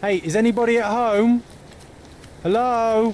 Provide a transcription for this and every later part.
Hey, is anybody at home? Hello?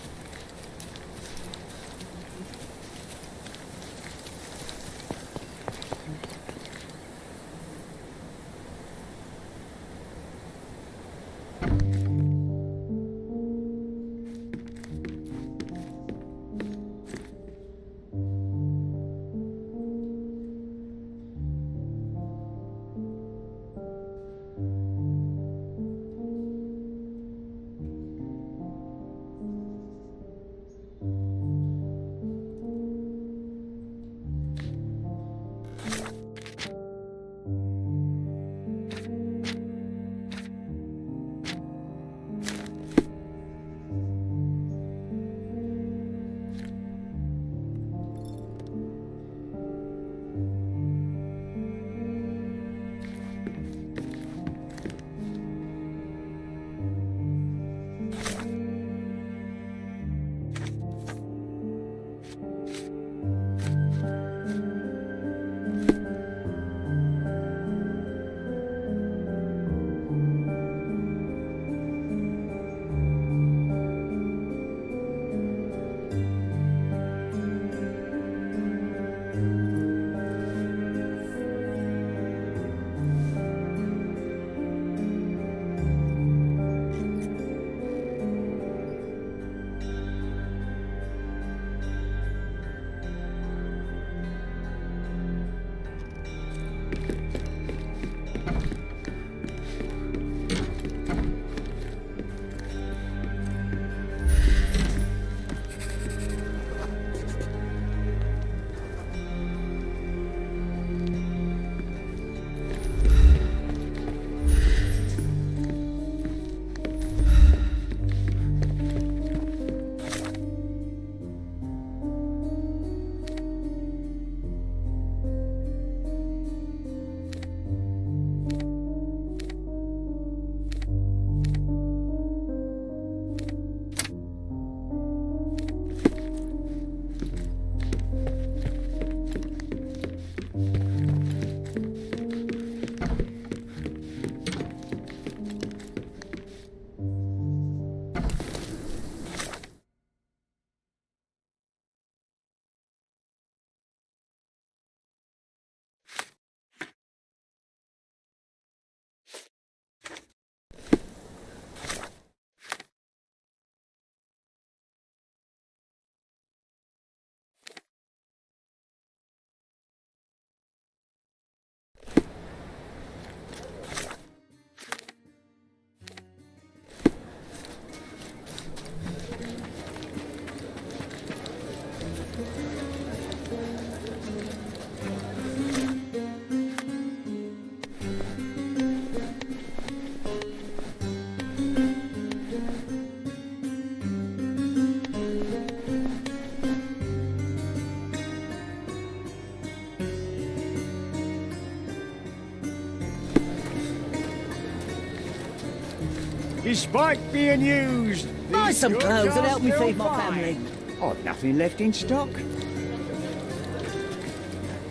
Despite being used. Buy these some goods clothes and are help me still feed my fine. family. I've nothing left in stock.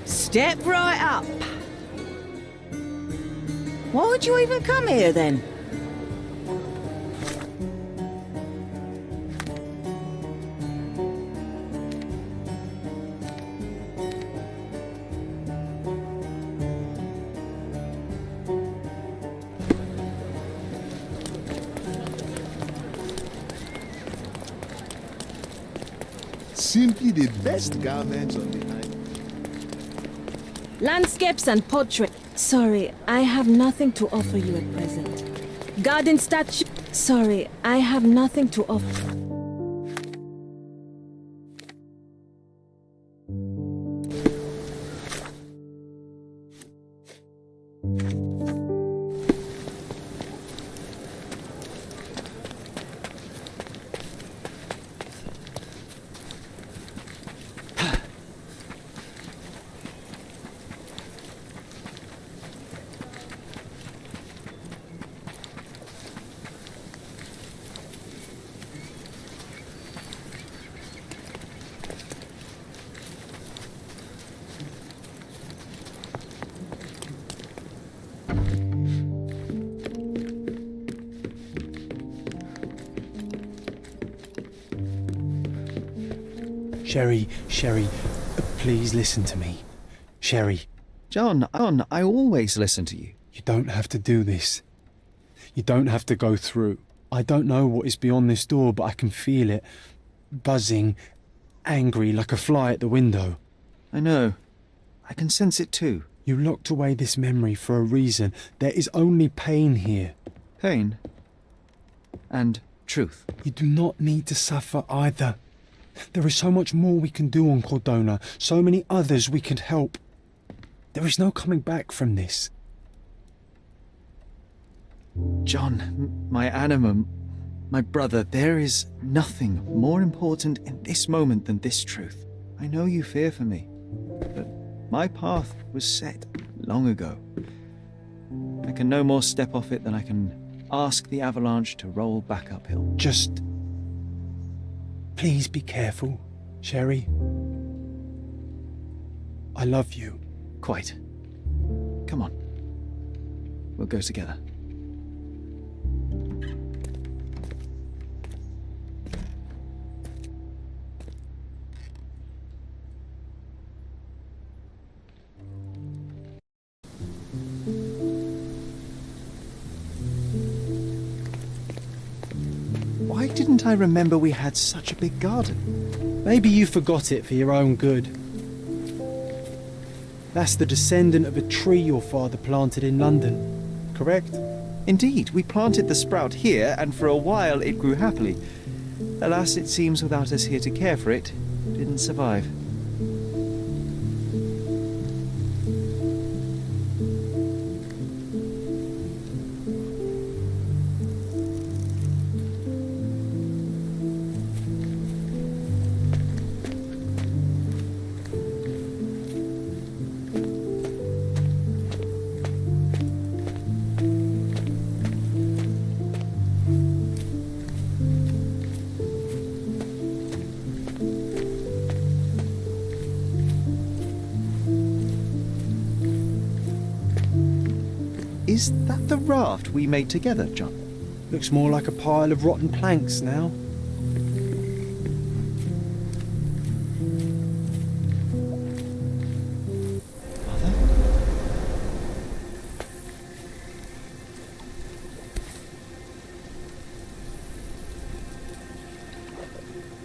Step right up. Why would you even come here then? Simply the best garments on the island. Landscapes and portrait. Sorry, I have nothing to offer you at present. Garden statue. Sorry, I have nothing to offer. Sherry, please listen to me. Sherry, John, I always listen to you. you don't have to do this. You don't have to go through. I don't know what is beyond this door, but I can feel it. Buzzing, angry like a fly at the window. I know. I can sense it too. You locked away this memory for a reason. There is only pain here. Pain. And truth. You do not need to suffer either. There is so much more we can do on Cordona, so many others we can help. There is no coming back from this. John, my animum, my brother, there is nothing more important in this moment than this truth. I know you fear for me, but my path was set long ago. I can no more step off it than I can ask the avalanche to roll back uphill. Just... please be careful, Sherry. I love you. Quite. Come on. We'll go together. Why didn't I remember we had such a big garden? Maybe you forgot it for your own good. That's the descendant of a tree your father planted in London, correct? Indeed, we planted the sprout here, and for a while it grew happily. Alas, it seems without us here to care for it, it didn't survive. Is that the raft we made together, John? Looks more like a pile of rotten planks now. Mother?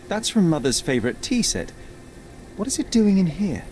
That's from Mother's favourite tea set. What is it doing in here?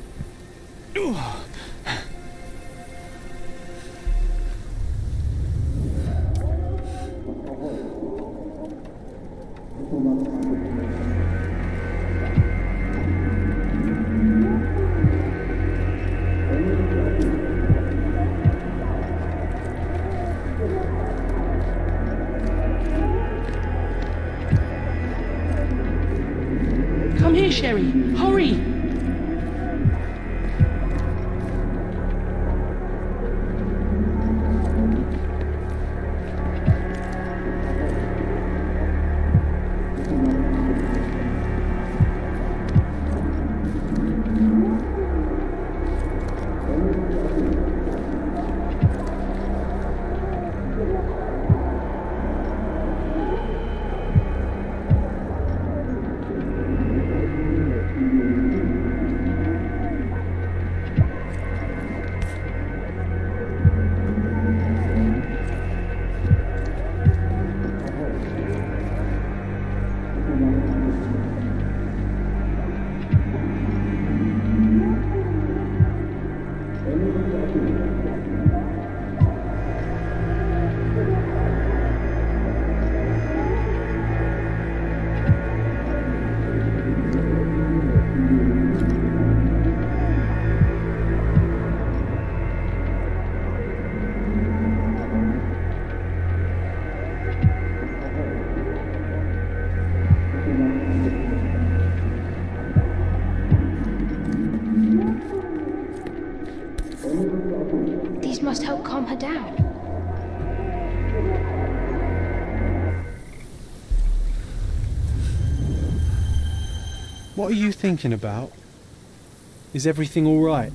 Come here, Sherry. Hurry! must help calm her down. What are you thinking about? Is everything all right?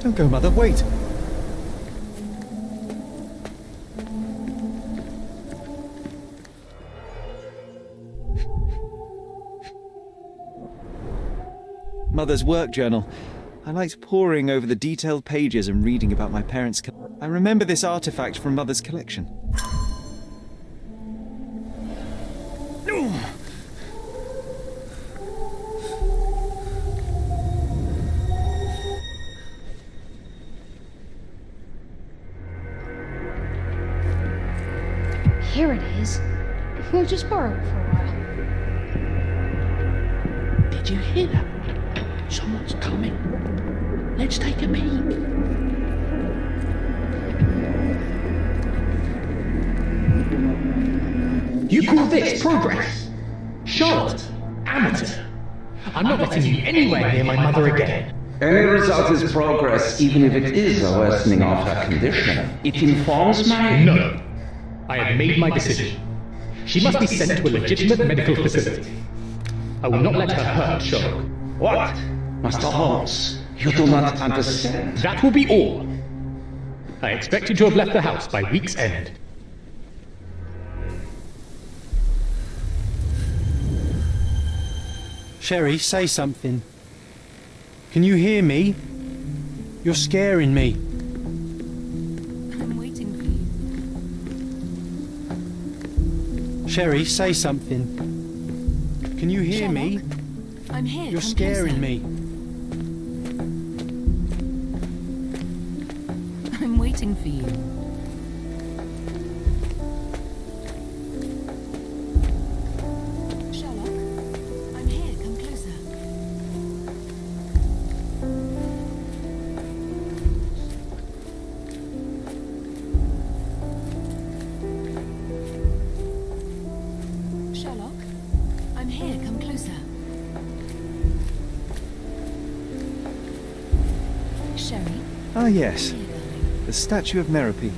Don't go, Mother, wait! Mother's work journal. I liked poring over the detailed pages and reading about my parents' I remember this artifact from Mother's collection. Here it is. We'll just borrow it for a while. Did you hear that? Someone's coming. Let's take a peek. You call this progress? Charlotte, amateur. I'm not letting you anywhere near my mother again. Any result is progress, even if it is a worsening of her condition. It informs my... No. I have made my decision. She must be sent to a legitimate medical facility. I will not let her hurt Sherlock. What? Master Holmes, you do not understand. That will be all. I expect you to have left the house by week's end. Sherry, say something. Can you hear me? You're scaring me. I'm waiting for you. Sherry, say something. Can you hear me? I'm here. You're Come scaring closer. me. I'm waiting for you. Sherlock, I'm here. Come closer. Sherlock, I'm here. Come closer. Sherry, Ah, yes. here, darling. The statue of Merope.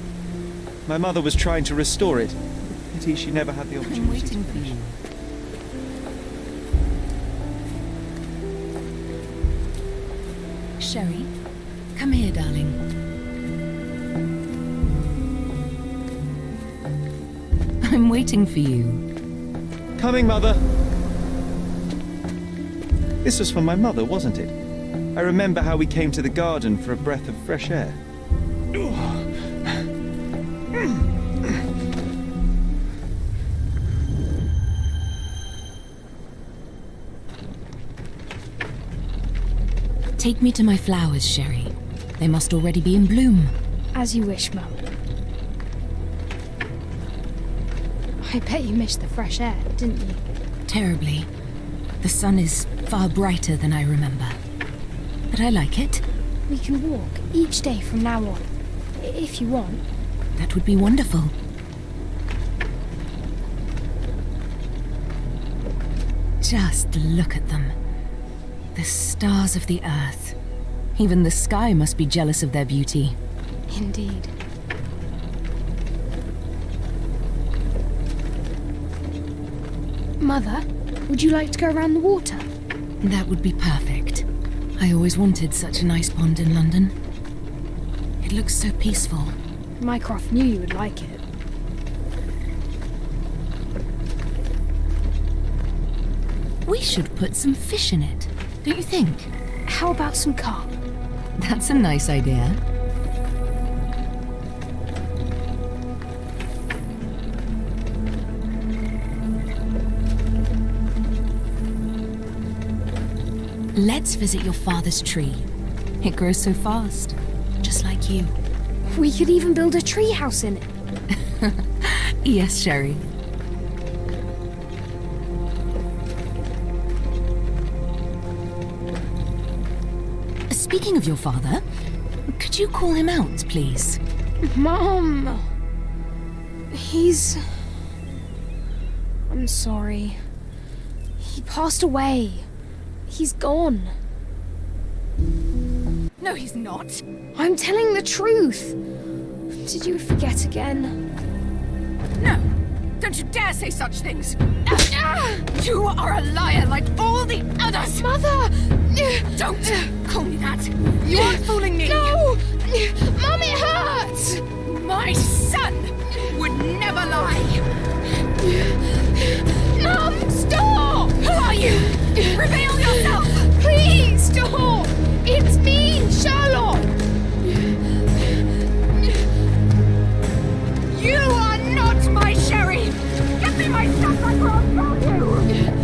My mother was trying to restore it. Pity she never had the I'm opportunity. waiting for you. Sherry, come here, darling. I'm waiting for you. Coming, Mother! This was from my mother, wasn't it? I remember how we came to the garden for a breath of fresh air. Take me to my flowers, Sherry. They must already be in bloom. As you wish, Mum. I bet you missed the fresh air, didn't you? Terribly. The sun is far brighter than I remember. But I like it. We can walk each day from now on, if you want. That would be wonderful. Just look at them. The stars of the earth. Even the sky must be jealous of their beauty. Indeed. Mother, would you like to go around the water? That would be perfect. I always wanted such a nice pond in London. It looks so peaceful. Mycroft knew you would like it. We should put some fish in it, don't you think? How about some carp? That's a nice idea. Let's visit your father's tree. It grows so fast, just like you. We could even build a tree house in it. Yes, Sherry. Speaking of your father, could you call him out, please? Mom! I'm sorry. He passed away. He's gone. No, he's not. I'm telling the truth. Did you forget again? No! Don't you dare say such things! You are a liar like all the others! Mother! Don't call me that! You aren't fooling me! No! Mom, it hurts! My son would never lie! Mom, stop! Who are you? Reveal yourself! Please, stop! It's me, Sherlock! You are not my Sherry! Give me my stuff, I can't tell you!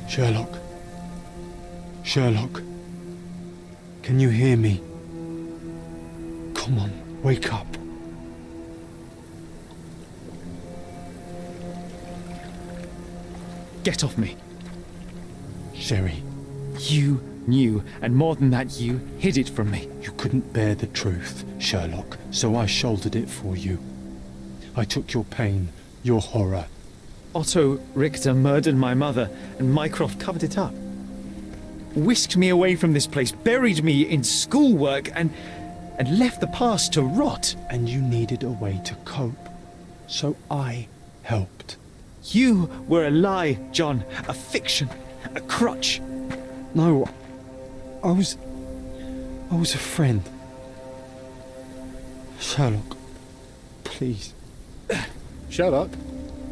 Sherlock. Sherlock. Can you hear me? Come on, wake up. Get off me. Sherry, You knew, and more than that, you hid it from me. you couldn't bear the truth, Sherlock, so I shouldered it for you. I took your pain, your horror. Otto Richter murdered my mother, and Mycroft covered it up. Whisked me away from this place, buried me in schoolwork, and left the past to rot. And you needed a way to cope, so I helped. You were a lie, John. A fiction. A crutch. No, I was a friend. Sherlock, please. Sherlock,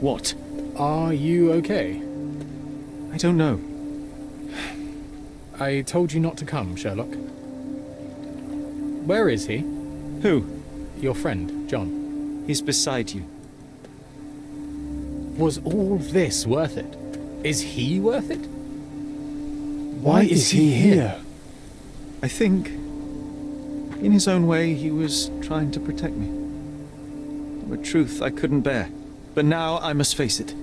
What? are you okay? I don't know. I told you not to come, Sherlock. Where is he? Who? Your friend, John. He's beside you. Was all this worth it? Is he worth it? Why is he here? I think, in his own way, he was trying to protect me. A truth I couldn't bear. But now I must face it.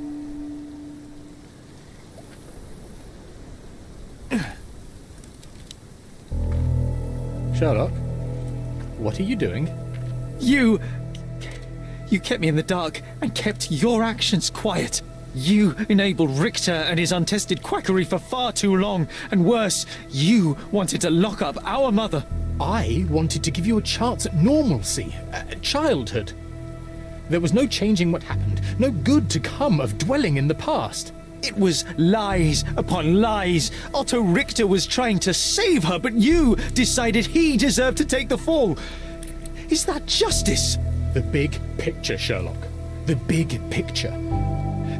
Sherlock, what are you doing? You kept me in the dark and kept your actions quiet. You enabled Richter and his untested quackery for far too long. And worse, you wanted to lock up our mother. I wanted to give you a chance at normalcy, childhood. There was no changing what happened, no good to come of dwelling in the past. It was lies upon lies. Otto Richter was trying to save her, but you decided he deserved to take the fall. Is that justice? The big picture, Sherlock. The big picture.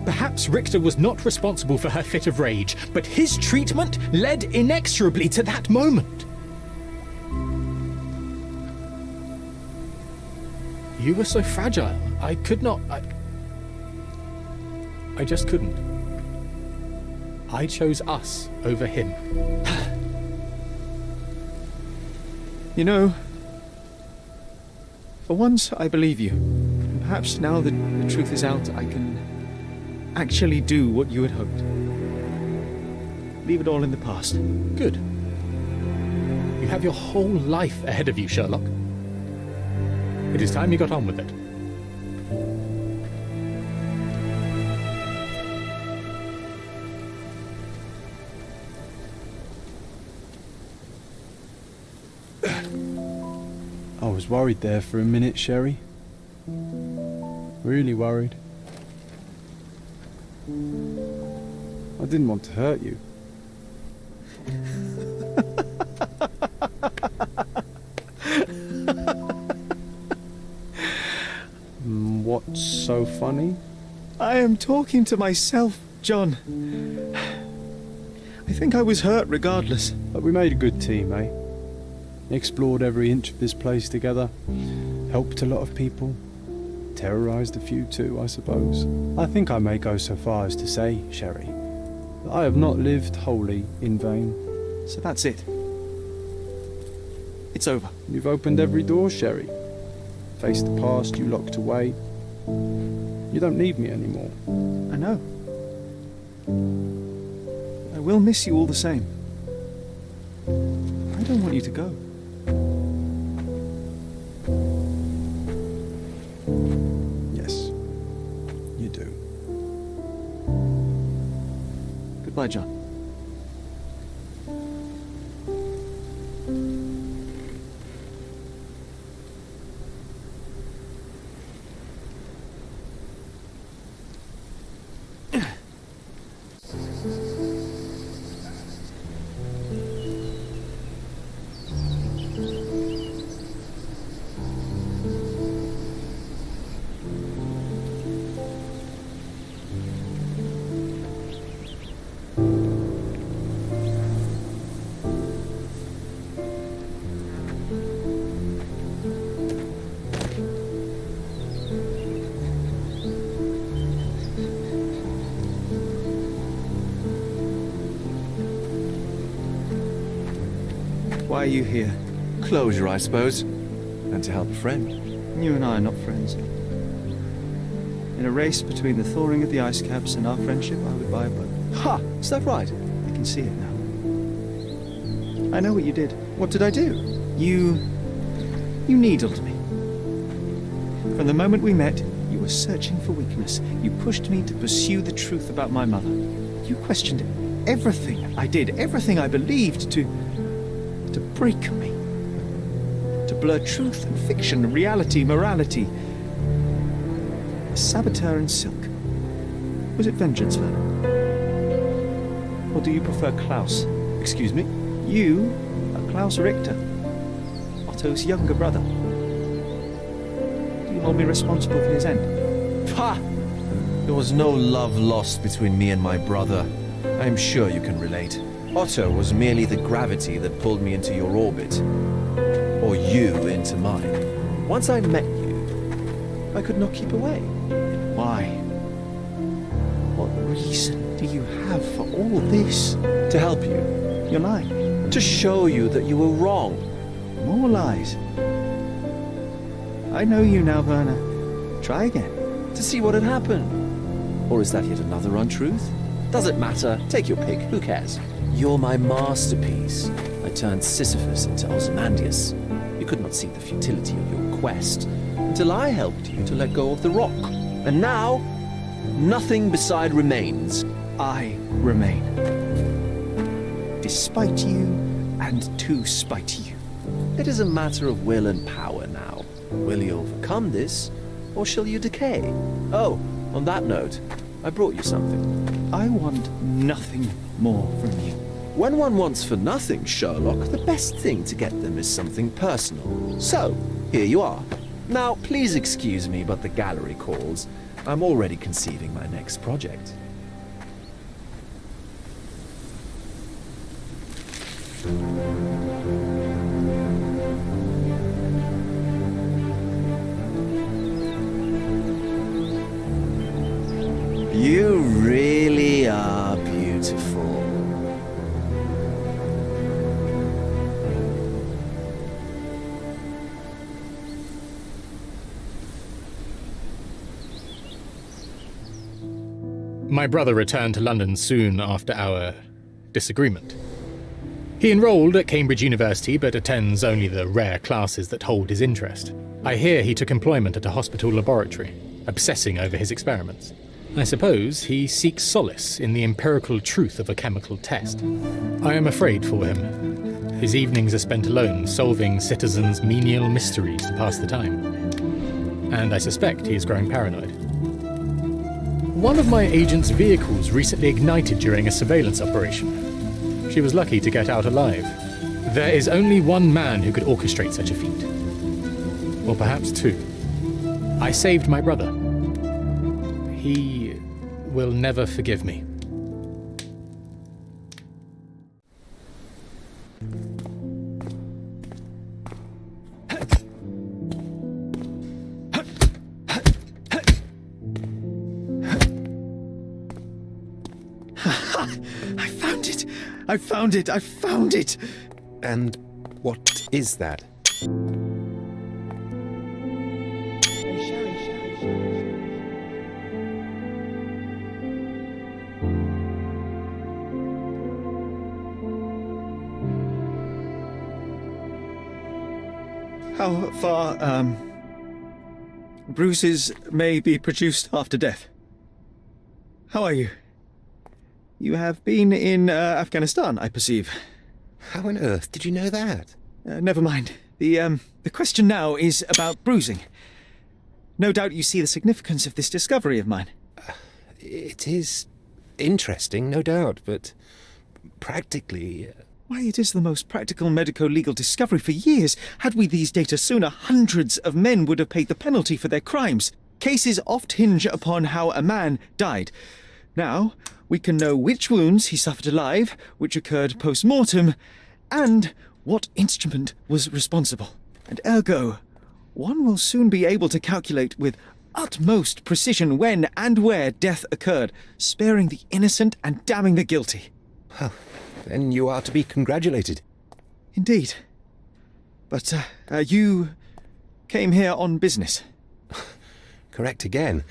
Perhaps Richter was not responsible for her fit of rage, but his treatment led inexorably to that moment. You were so fragile. I could not... I just couldn't. I chose us over him. You know, for once I believe you. And perhaps now that the truth is out, I can actually do what you had hoped. Leave it all in the past. Good. You have your whole life ahead of you, Sherlock. It is time you got on with it. I was worried there for a minute, Sherry. Really worried. I didn't want to hurt you. What's so funny? I am talking to myself, John. I think I was hurt regardless. But we made a good team, eh? Explored every inch of this place together. Helped a lot of people. Terrorized a few too, I suppose. I think I may go so far as to say, Sherry, that I have not lived wholly in vain. So that's it. It's over. You've opened every door, Sherry. Faced the past you locked away. You don't need me anymore. I know. I will miss you all the same. I don't want you to go. Yes, you do. Goodbye, John. Why are you here? Closure, I suppose. And to help a friend. You and I are not friends. In a race between the thawing of the ice caps and our friendship, I would buy a boat. Ha! Is that right? I can see it now. I know what you did. What did I do? You needled me. From the moment we met, you were searching for weakness. You pushed me to pursue the truth about my mother. You questioned everything I did, everything I believed, to break me. To blur truth and fiction, reality, morality. A saboteur in silk. Was it vengeance, Werner? Or do you prefer Klaus? Excuse me? You are Klaus Richter, Otto's younger brother. Do you hold me responsible for his end? Ha! There was no love lost between me and my brother. I am sure you can relate. Otto was merely the gravity that pulled me into your orbit. Or you into mine. Once I met you, I could not keep away. Why? What reason do you have for all this? To help you. You're lying. To show you that you were wrong. More lies. I know you now, Werner. Try again. To see what had happened. Or is that yet another untruth? Does it matter? Take your pick. Who cares? You're my masterpiece. I turned Sisyphus into Ozymandias. You could not see the futility of your quest until I helped you to let go of the rock. And now, nothing beside remains. I remain. Despite you and to spite you. It is a matter of will and power now. Will you overcome this, or shall you decay? Oh, on that note, I brought you something. I want nothing more from you. When one wants for nothing, Sherlock, the best thing to get them is something personal. So, here you are. Now, please excuse me, but the gallery calls. I'm already conceiving my next project. You really are beautiful. My brother returned to London soon after our disagreement. He enrolled at Cambridge University but attends only the rare classes that hold his interest. I hear he took employment at a hospital laboratory, obsessing over his experiments. I suppose he seeks solace in the empirical truth of a chemical test. I am afraid for him. His evenings are spent alone, solving citizens' menial mysteries to pass the time. And I suspect he is growing paranoid. One of my agent's vehicles recently ignited during a surveillance operation. She was lucky to get out alive. There is only one man who could orchestrate such a feat. Or perhaps two. I saved my brother. He will never forgive me. I found it! I found it! And what is that? How far, bruises may be produced after death. How are you? You have been in Afghanistan, I perceive. How on earth did you know that? Never mind. The question now is about bruising. No doubt you see the significance of this discovery of mine. It is interesting, no doubt, but practically... Why, it is the most practical medico-legal discovery for years. Had we these data sooner, hundreds of men would have paid the penalty for their crimes. Cases oft hinge upon how a man died. Now, we can know which wounds he suffered alive, which occurred post-mortem, and what instrument was responsible. And ergo, one will soon be able to calculate with utmost precision when and where death occurred, sparing the innocent and damning the guilty. Well, then you are to be congratulated. Indeed. But, you came here on business. Correct again.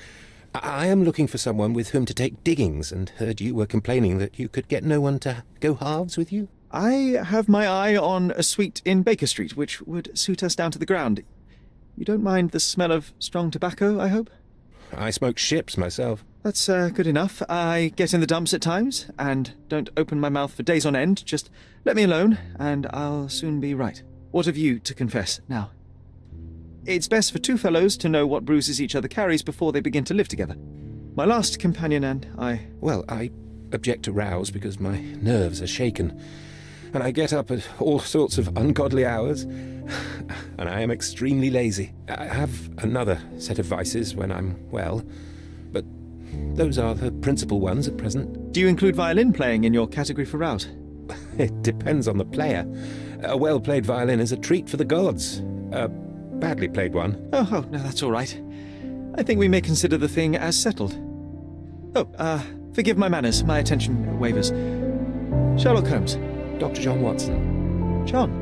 I am looking for someone with whom to take diggings, and heard you were complaining that you could get no one to go halves with you. I have my eye on a suite in Baker Street, which would suit us down to the ground. You don't mind the smell of strong tobacco, I hope? I smoke ships myself. That's good enough. I get in the dumps at times, and don't open my mouth for days on end. Just let me alone, and I'll soon be right. What have you to confess now? It's best for two fellows to know what bruises each other carries before they begin to live together. My last companion and I... Well, I object to rows because my nerves are shaken, and I get up at all sorts of ungodly hours, and I am extremely lazy. I have another set of vices when I'm well, but those are the principal ones at present. Do you include violin playing in your category for rout? It depends on the player. A well-played violin is a treat for the gods. A badly played one. Oh, no, that's all right. I think we may consider the thing as settled. Oh, forgive my manners. My attention wavers. Sherlock Holmes. Dr. John Watson. John.